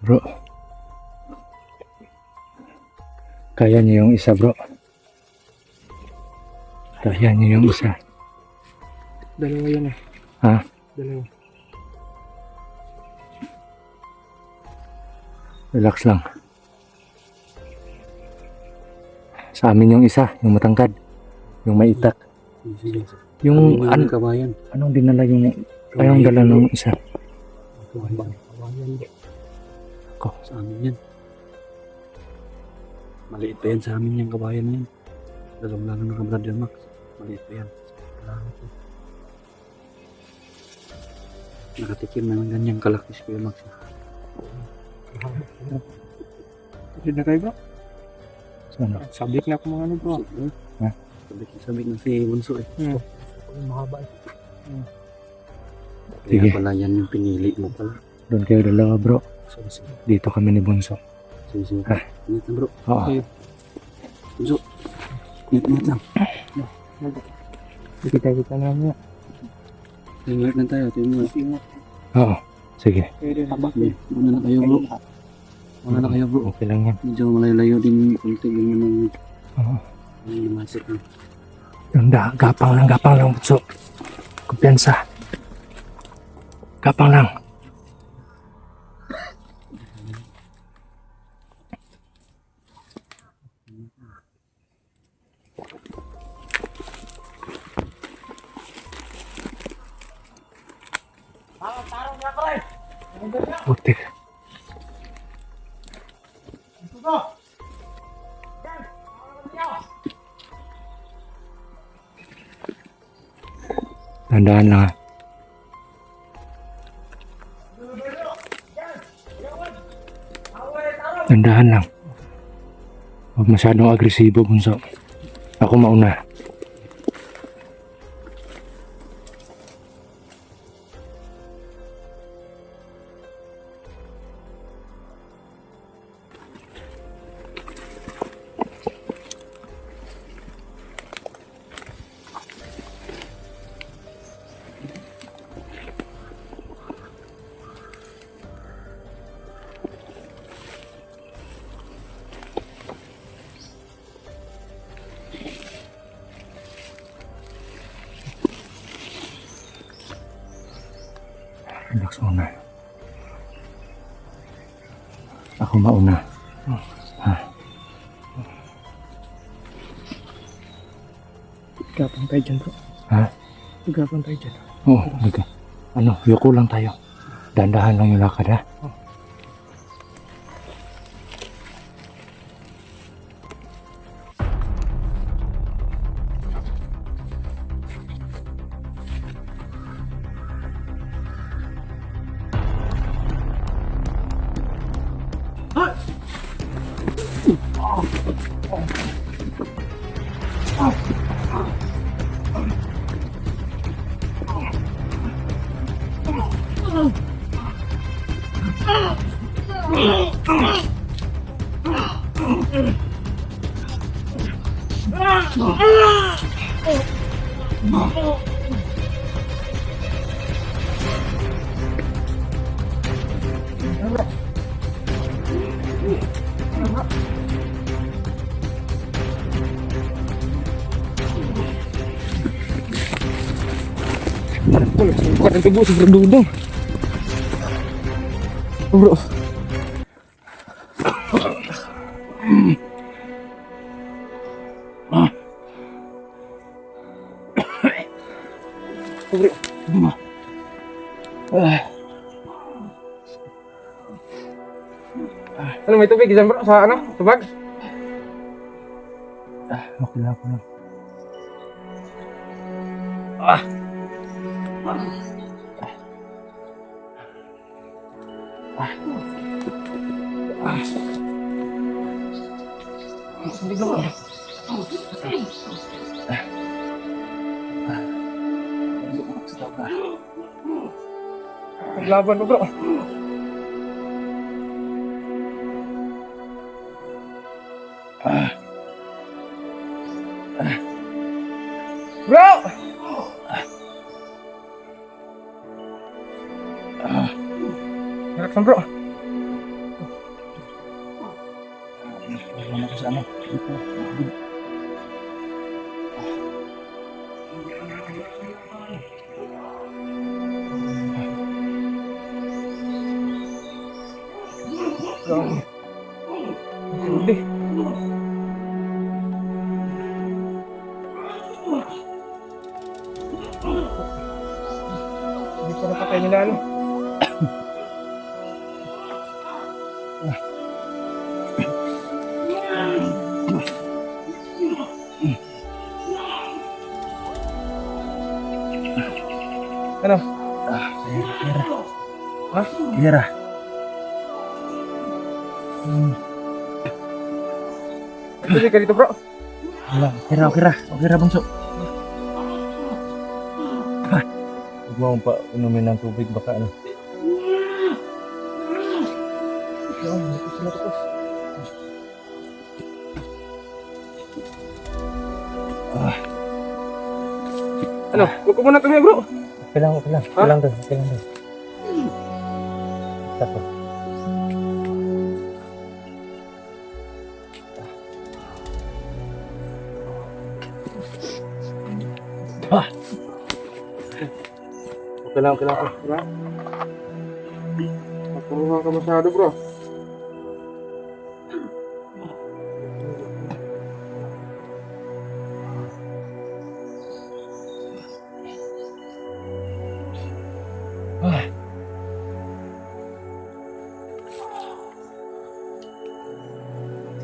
Bro, kaya niyo yung isa, bro. Kaya niyo yung isa. Dalawa yan eh. Ha? Dalawa. Relax lang. Sa amin yung isa, yung matangkad. Yung may itak. Yung kabayan. anong dinala yung anong dala ng isa? Kabayan. Ko. Sa amin yan. Maliit pa yan sa amin yung kabayan na yan. Dalawang lang ng Brother Max. Maliit pa yan. Nakatikim na ng ganyang kalaki si Kuya Max. Hindi na kayo bro? Ano? Sabik na ako mga ano bro. Ha? Sabik na si Bunso eh. Mahaba eh. Sige. Kaya pala yan yung pinili mo pala. Doon kayo dalawa, bro. Sige. Dito kami ni Bunso. Sige. Ha? Ingat na bro. Oo. Bunso. Ingat lang. Kita-kita namin. Ingat lang tayo. Ingat. Oo. Sige. Muna na kayo bro. Muna na kayo bro. Okay lang yan. Medyo malayo-layo din konti yung Oo. lumasik na. Yung gapang lang, Bunso. Kumpiyansa. Gapang lang. Putik. Tandaan lang ha. Tandaan lang. Huwag masyadong agresibo, Bunso. Ako mauna. Relax muna. Ako mauna. Ha? Gapang tayo dyan bro. Ha? Gapang tayo dyan. Oo. Okay. Ano, yuko lang tayo. Dandahan lang yung lakad ha. Bukan yang tubuh sebelah dudung. Bro. Ano, may tubig dyan bro? Sa ano? Tubag? Okay lang ako. Hindi bro. Naglaban mo bro. Bro! Relax bro. Ano ko sa ano? Hindi. Hindi ko napatay nila ano. Ano? Kira. Ha? Kira. Tubig ka dito bro. Wala, kira bangso. Huwag mo pa inumin ng tubig baka ano. Ano? Huwag ko muna tumingin bro. Okay lang doon. Tapos. Okay lang ako. Bro. Mapuruhan ka masyado bro.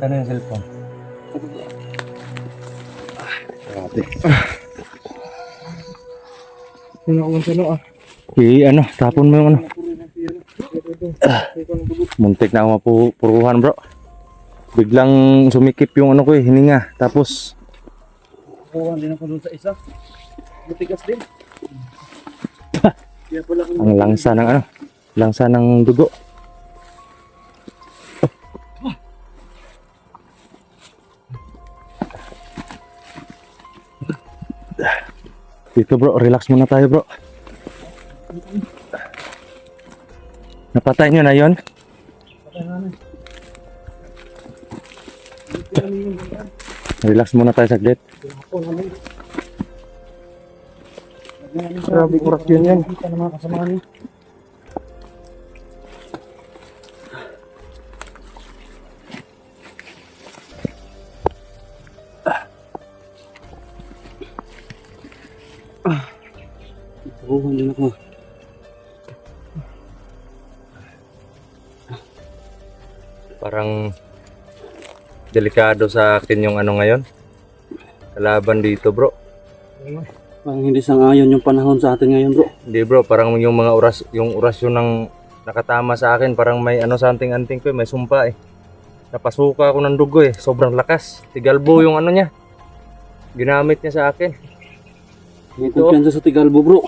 Sana yung cellphone? Grabe. Yun ako ng sano ah. Ano, tapon mo yung ano. Muntik na ako mapuruhan bro. Biglang sumikip yung ano ko hininga. Tapos Kukuha din ako doon sa isa. Matigas din. Kaya pala kung ang langsa ng dugo. Dito bro, relax muna tayo bro. Napatay nyo na yon? Relax muna tayo saglit. Grabe kurak yun yan. kita ng mga kasama niyo. Kukuha din ako. Parang delikado sa akin yung ano ngayon. Kalaban dito bro. Parang hindi sang-ayon yung panahon sa atin ngayon bro. Hindi bro, parang yung mga yung orasyon ng nakatama sa akin, parang may ano sa anting-anting ko, may sumpa eh. Napasuka ako ng dugo eh, sobrang lakas. Tigalbo yung ano niya. Ginamit niya sa akin. May kumpiyansa sa Tigalbo bro.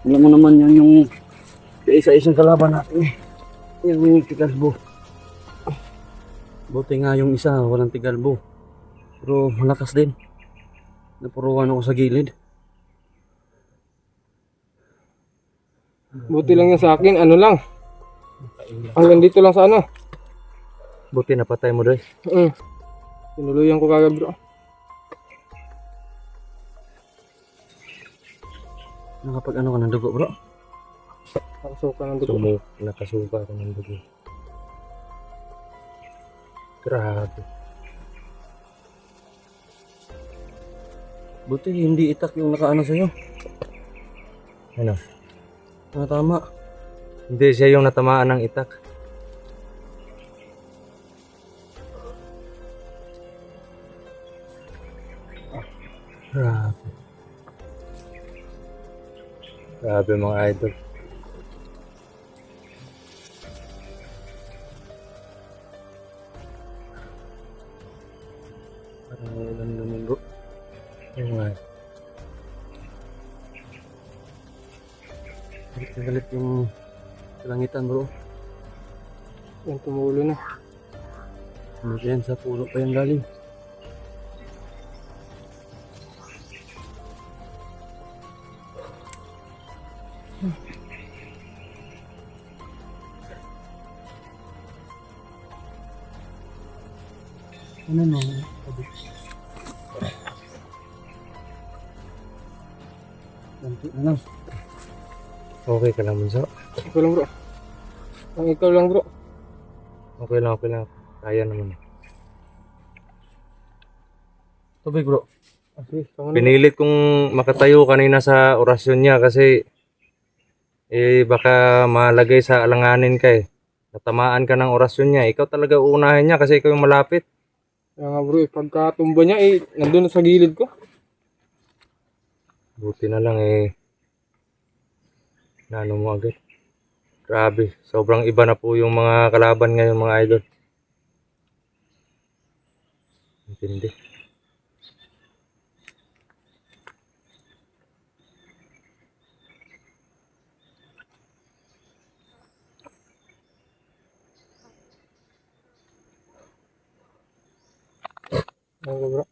Alam mo naman yan yung isa-isang kalaban natin eh. Yung tigalbo. Buti nga yung isa, walang tigalbo. Pero malakas din. Napuruan ako sa gilid. Buti lang yan sa akin, ano lang. Hanggang dito lang sa ano. Buti napatay mo doy. Tinuluyan ko kagad bro. Nakapag ano ka ng dugo bro? Nakasuka ng dugo. Nakasuka ako ng dugo. Grabe. Buti hindi itak yung nakaano sa'yo. Ano? Tama. Hindi siya yung natamaan ng itak. Grabe. Grabe mga idol. Parang ulan naman bro. Yung nga. Galit yung kalangitan bro. Yan, tumulo na. Ano yan, sa puno pa yan galing. Ano no? Ganti na lang. Okay ka lang bunso. Okay lang bro. Ang ikaw lang bro. Okay lang, okay lang. Kaya naman. Tubig bro. Sige, tama na. Pinilit kong makatayo kanina sa orasyon niya kasi baka malagay sa alanganin ka eh. Natamaan ka ng orasyon niya. Ikaw talaga uunahin niya kasi ikaw yung malapit. Kaya nga bro, pagkatumba niya nandun na sa gilid ko. Buti na lang naano mo agad. Grabe, sobrang iba na po yung mga kalaban ngayon mga idol. Intindi. Ano bro?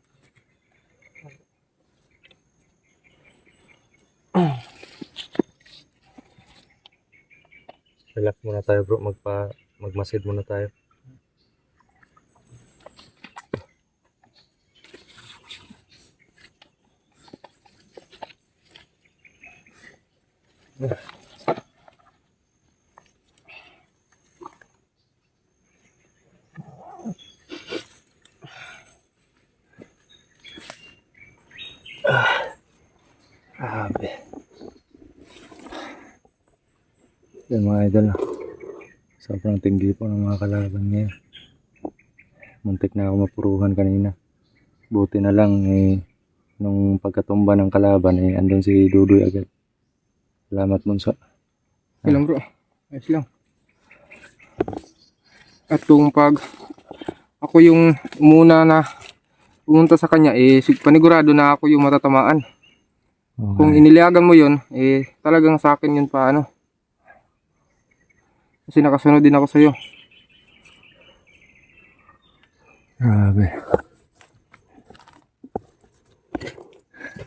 Relax muna tayo bro, magmasid muna tayo. Grabe. Yan mga idol. Sobrang tinggi po ng mga kalaban ngayon. Muntik na ako mapuruhan kanina. Buti na lang nung pagkatumba ng kalaban andun si Dudoy agad. Salamat bunso. Okay lang bro. Ayos lang. At kung pag ako yung umuna na pumunta sa kanya, panigurado na ako yung matatamaan. Okay. Kung iniliagan mo yun, talagang sa akin yun pa ano. Kasi nakasunod din ako sa'yo. Grabe.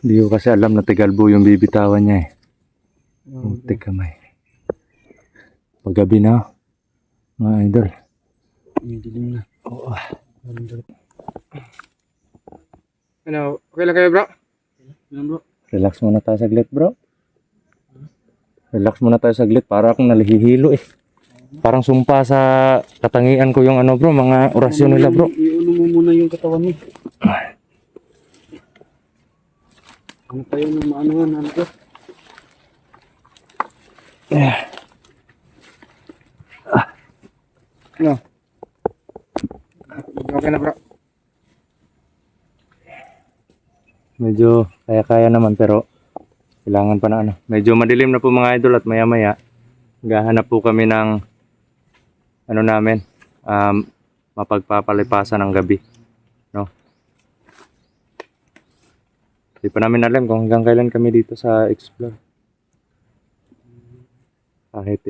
Hindi ko kasi alam na Tigalbo yung bibitawan niya eh. Muntik kamay. Paggabi na mga idol. May dilim na. Oo. Ano, okay lang kayo bro? Yan bro. Relax muna tayo saglit bro. Relax muna tayo saglit para akong nalihihilo eh. Parang sumpa sa katangian ko yung ano bro, mga orasyon nila bro. Iuno mo muna yung katawan mo. Ano tayo ng maanuhan ano bro? Ano? Okay na bro. Medyo kaya-kaya naman pero kailangan pa na ano. Medyo madilim na po mga idol at maya-maya gahanap po kami ng ano namin, mapagpapalipasan ng gabi. No? Hindi pa namin alam kung hanggang kailan kami dito sa explore. Kahit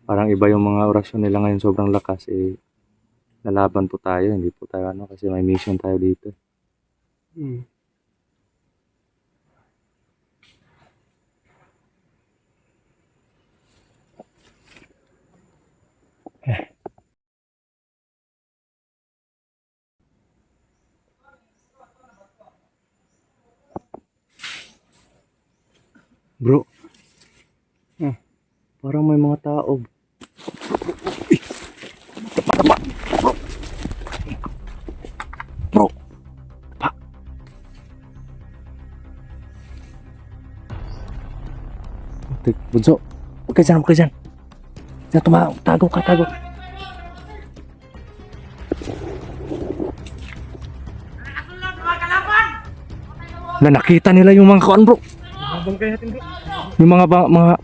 parang iba yung mga orasyon nila ngayon, sobrang lakas lalaban po tayo, hindi po tayo kasi may mission tayo dito. Bro, parang may mga tao. Bro, pa. Bunso, huwag ka dyan, huwag ka dyan. Diyan, tago ka, tago. Na nakita nila yung mga kuan, bro. Yung mga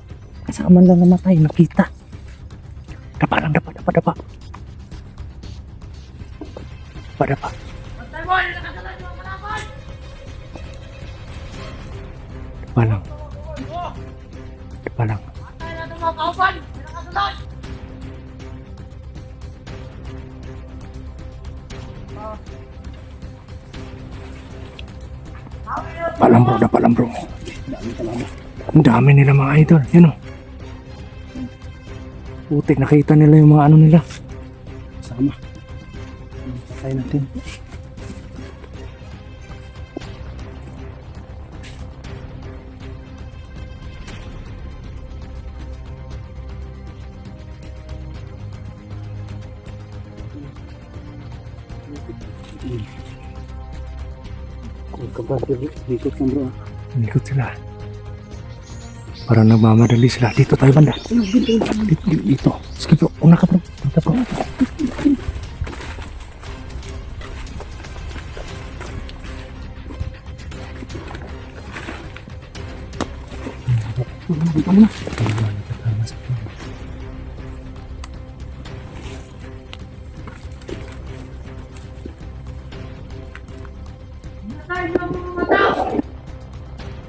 kasama lang namatay, nakita. Dapa lang, dapa. Dapa lang. Dapa lang. Dapa lang bro. Ang dami nila mga idol, yan o. Putik, nakita nila yung mga ano nila. Sama. Patay natin. Likot ka bro. Ikot sila. Parang nagmamadali sila. Dito tayo banda. Dito. Sige bro, una ka bro. Dito bro.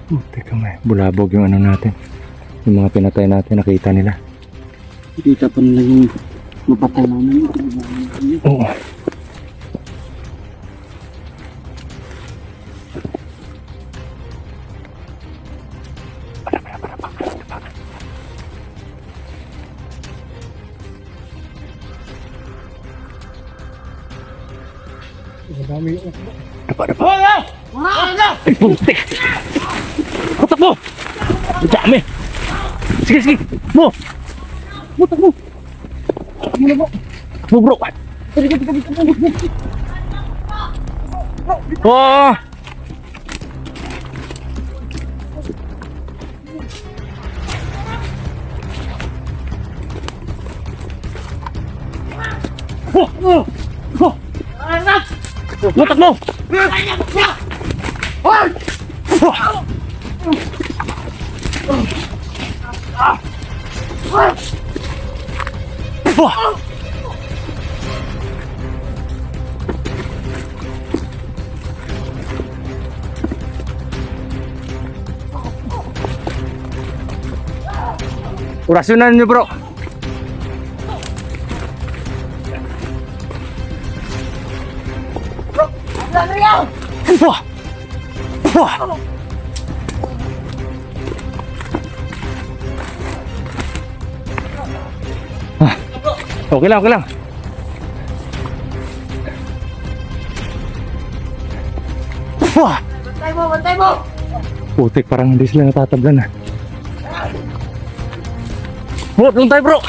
Teka may bulabog yung ano natin. Yung mga pinatay natin, nakita nila. Kita pa nila yung mapatay namin. Oo. Dapa. Ay, putik! Takbo! Ang dami! Sige! Mo! Takbo! Takbo bro! Oh! Takbo! Orasyonan nyo bro. Wah. Okay lang. Wah. Bantay mo. Putik, parang hindi sila natatablan. Bro, doon tayo bro.